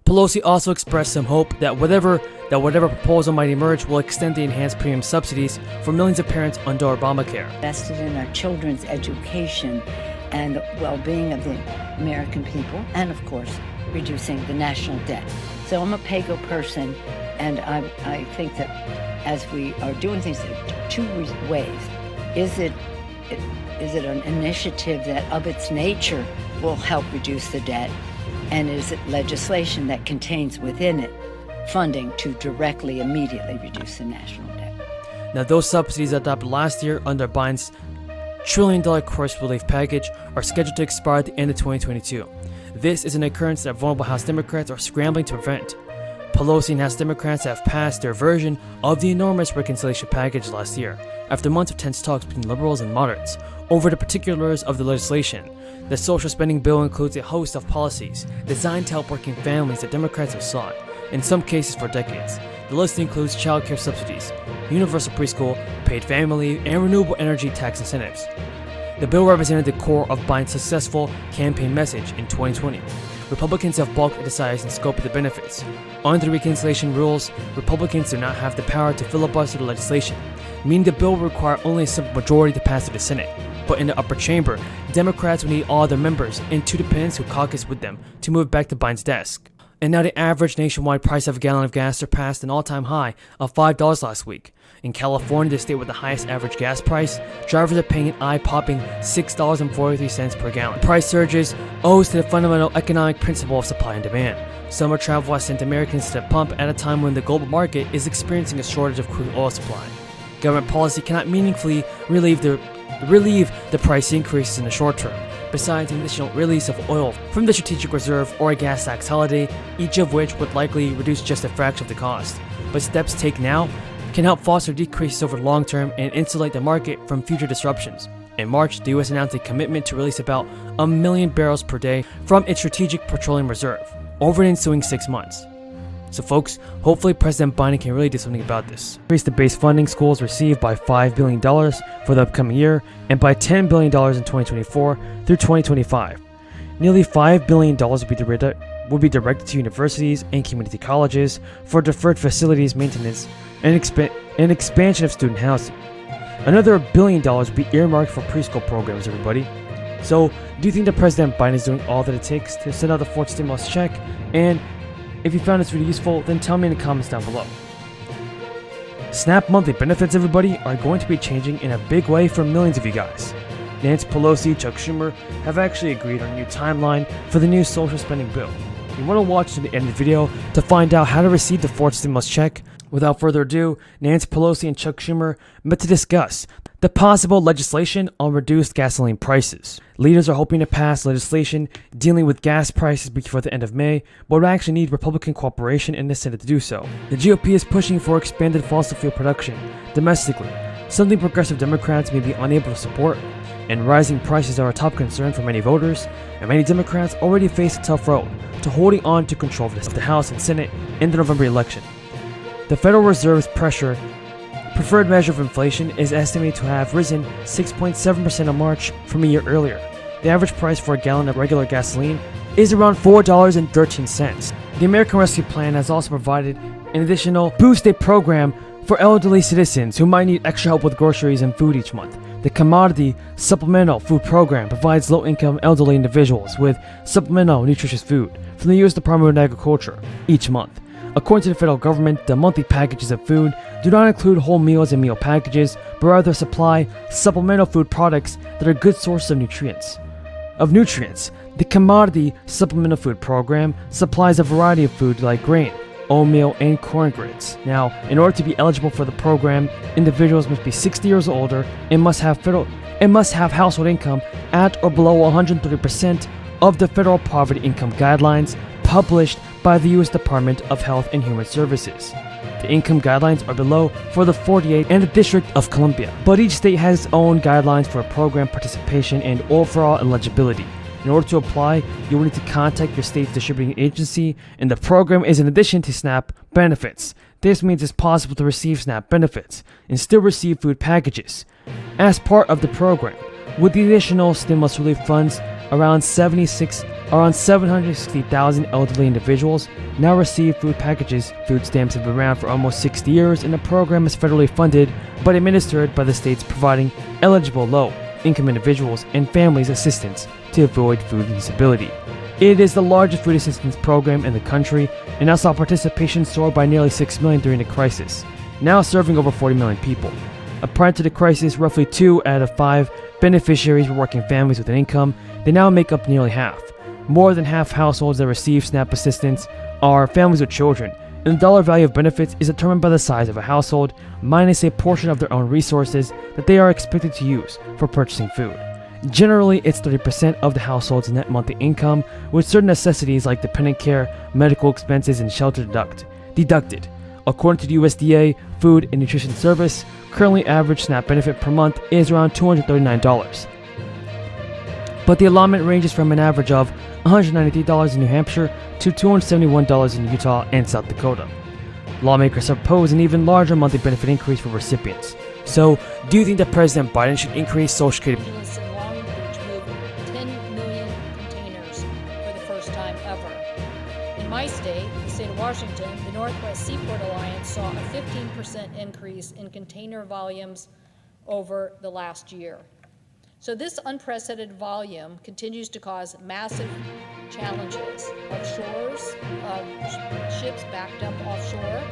Pelosi also expressed some hope that whatever proposal might emerge will extend the enhanced premium subsidies for millions of parents under Obamacare. Invested in our children's education and well-being of the American people, and of course, reducing the national debt. So I'm a PAYGO person, and I think that as we are doing things in two ways, is it an initiative that of its nature will help reduce the debt, and is it legislation that contains within it funding to directly, immediately reduce the national debt? Now, those subsidies adopted last year under Biden's $1 trillion course relief package are scheduled to expire at the end of 2022. This is an occurrence that vulnerable House Democrats are scrambling to prevent. Pelosi and House Democrats have passed their version of the enormous reconciliation package last year, after months of tense talks between liberals and moderates over the particulars of the legislation. The social spending bill includes a host of policies designed to help working families that Democrats have sought, in some cases for decades. The list includes child care subsidies, universal preschool, paid family, and renewable energy tax incentives. The bill represented the core of Biden's successful campaign message in 2020. Republicans have balked at the size and scope of the benefits. Under the reconciliation rules, Republicans do not have the power to filibuster the legislation, meaning the bill will require only a simple majority to pass through the Senate. But in the upper chamber, Democrats will need all their members and 2 dependents who caucus with them to move back to Biden's desk. And now the average nationwide price of a gallon of gas surpassed an all-time high of $5 last week. In California, the state with the highest average gas price, drivers are paying an eye-popping $6.43 per gallon. Price surges owes to the fundamental economic principle of supply and demand. Summer travel has sent Americans to the pump at a time when the global market is experiencing a shortage of crude oil supply. Government policy cannot meaningfully relieve the price increases in the short term, besides the additional release of oil from the strategic reserve or a gas tax holiday, each of which would likely reduce just a fraction of the cost. But steps taken now can help foster decreases over the long term and insulate the market from future disruptions. In March, the U.S. announced a commitment to release about 1 million barrels per day from its strategic petroleum reserve over the ensuing 6 months. So folks, hopefully President Biden can really do something about this. Increase the base funding schools receive by $5 billion for the upcoming year and by $10 billion in 2024 through 2025. Nearly $5 billion would be directed to universities and community colleges for deferred facilities maintenance and expansion of student housing. Another $1 billion would be earmarked for preschool programs, everybody. So, do you think that President Biden is doing all that it takes to send out the fourth stimulus check? And if you found this video useful, then tell me in the comments down below. SNAP monthly benefits, everybody, are going to be changing in a big way for millions of you guys. Nancy Pelosi, Chuck Schumer have actually agreed on a new timeline for the new social spending bill. You want to watch to the end of the video to find out how to receive the fourth stimulus check. Without further ado, Nancy Pelosi and Chuck Schumer met to discuss the possible legislation on reduced gasoline prices. Leaders are hoping to pass legislation dealing with gas prices before the end of May, but would actually need Republican cooperation in the Senate to do so. The GOP is pushing for expanded fossil fuel production domestically, something progressive Democrats may be unable to support, and rising prices are a top concern for many voters, and many Democrats already face a tough road to holding on to control of the House and Senate in the November election. The Federal Reserve's preferred measure of inflation is estimated to have risen 6.7% in March from a year earlier. The average price for a gallon of regular gasoline is around $4.13. The American Rescue Plan has also provided an additional boosted program for elderly citizens who might need extra help with groceries and food each month. The Commodity Supplemental Food Program provides low-income elderly individuals with supplemental nutritious food from the U.S. Department of Agriculture each month. According to the federal government, the monthly packages of food do not include whole meals and meal packages, but rather supply supplemental food products that are good sources of nutrients. The Commodity Supplemental Food Program supplies a variety of food like grain, oatmeal, and corn grits. Now, in order to be eligible for the program, individuals must be 60 years or older and must have household income at or below 130% of the Federal Poverty Income Guidelines published by the U.S. Department of Health and Human Services. The income guidelines are below for the 48 and the District of Columbia, but each state has its own guidelines for program participation and overall eligibility. In order to apply, you will need to contact your state's distributing agency, and the program is in addition to SNAP benefits. This means it's possible to receive SNAP benefits and still receive food packages as part of the program. With the additional stimulus relief funds around 760,000 elderly individuals now receive food packages. Food stamps have been around for almost 60 years, and the program is federally funded but administered by the states, providing eligible low-income individuals and families assistance to avoid food instability. It is the largest food assistance program in the country and now saw participation soar by nearly 6 million during the crisis, now serving over 40 million people. Prior to the crisis, roughly 2 out of 5 beneficiaries were working families with an income. They now make up nearly half. More than half households that receive SNAP assistance are families with children, and the dollar value of benefits is determined by the size of a household minus a portion of their own resources that they are expected to use for purchasing food. Generally, it's 30% of the household's net monthly income, with certain necessities like dependent care, medical expenses, and shelter deducted. According to the USDA Food and Nutrition Service, currently average SNAP benefit per month is around $239. But the allotment ranges from an average of $193 in New Hampshire to $271 in Utah and South Dakota. Lawmakers propose an even larger monthly benefit increase for recipients. So, do you think that President Biden should increase Social Security? In Long Beach moved 10 million containers for the first time ever. In my state, the state of Washington, the Northwest Seaport Alliance saw a 15% increase in container volumes over the last year. So this unprecedented volume continues to cause massive challenges of shores, of ships backed up offshore,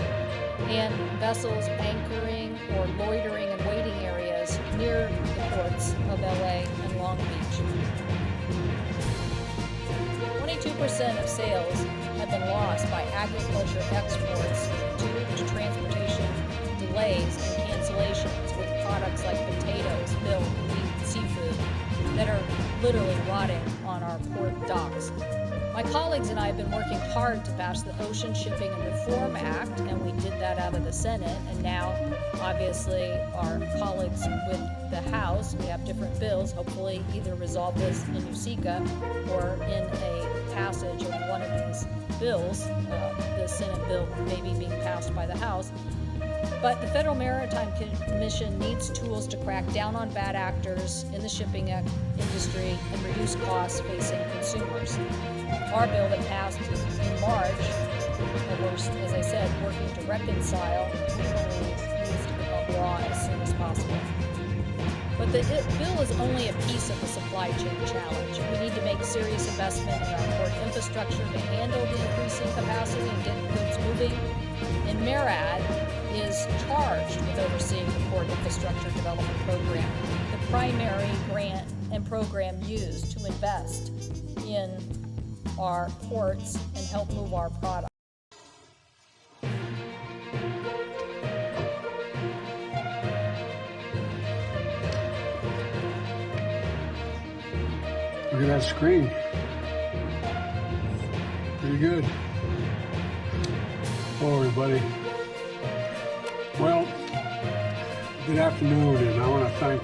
and vessels anchoring or loitering in waiting areas near the ports of LA and Long Beach. 22% of sales have been lost by agriculture exports due to transportation delays and cancellations with products like potatoes, milk, meat, seafood that are literally rotting on our port docks. My colleagues and I have been working hard to pass the Ocean Shipping and Reform Act, and we did that out of the Senate, and now obviously our colleagues with the House, we have different bills, hopefully either resolve this in USICA or in a passage of one of these bills. The Senate bill may be being passed by the House. But the Federal Maritime Commission needs tools to crack down on bad actors in the shipping industry and reduce costs facing consumers. Our bill that passed in March, and we're, as I said, working to reconcile, we believe needs to become law as soon as possible. But the bill is only a piece of the supply chain challenge. We need to make serious investment in our port infrastructure to handle the increasing capacity and get goods moving. And MARAD is charged with overseeing the Port Infrastructure Development Program, the primary grant and program used to invest in our ports and help move our products. Look at that screen. Pretty good. Hello, everybody. Well, good afternoon, and I want to thank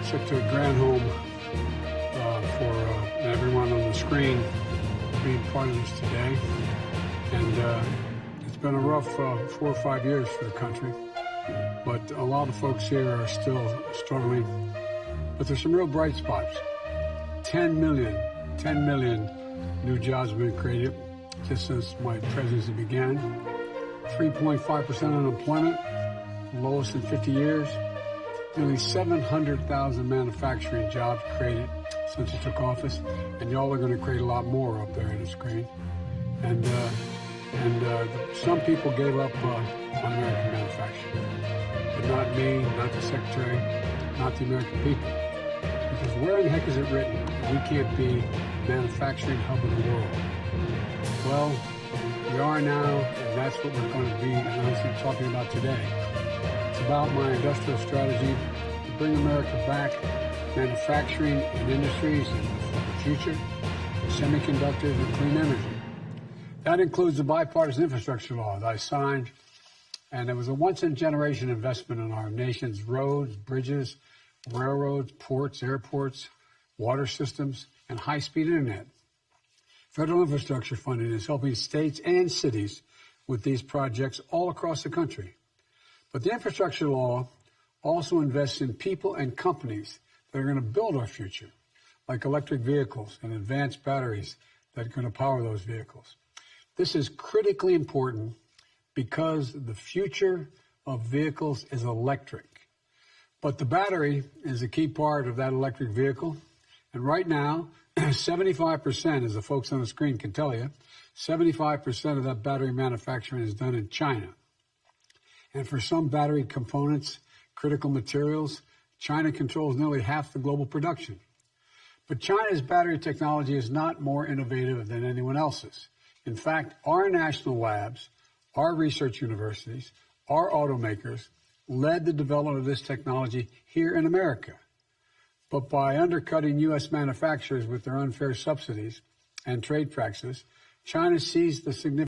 Secretary Granholm for everyone on the screen being part of this today. And it's been a rough 4 or 5 years for the country, but a lot of folks here are still struggling. But there's some real bright spots. 10 million new jobs have been created just since my presidency began. 3.5% unemployment, lowest in 50 years. Nearly 700,000 manufacturing jobs created since he took office, and y'all are going to create a lot more up there on the screen. And some people gave up on American manufacturing, but not me, not the Secretary, not the American people. Because where in the heck is it written that we can't be manufacturing hub of the world? Well, we are now, and that's what we're going to be announcing, talking about today. It's about my industrial strategy to bring America back, manufacturing and industries in the future, semiconductors and clean energy. That includes the bipartisan infrastructure law that I signed, and it was a once-in-a-generation investment in our nation's roads, bridges, railroads, ports, airports, water systems, and high-speed internet. Federal infrastructure funding is helping states and cities with these projects all across the country. But the infrastructure law also invests in people and companies that are going to build our future, like electric vehicles and advanced batteries that are going to power those vehicles. This is critically important because the future of vehicles is electric. But the battery is a key part of that electric vehicle. And right now, 75%, as the folks on the screen can tell you, 75% of that battery manufacturing is done in China. And for some battery components, critical materials, China controls nearly half the global production. But China's battery technology is not more innovative than anyone else's. In fact, our national labs, our research universities, our automakers led the development of this technology here in America. But by undercutting U.S. manufacturers with their unfair subsidies and trade practices, China seized the significant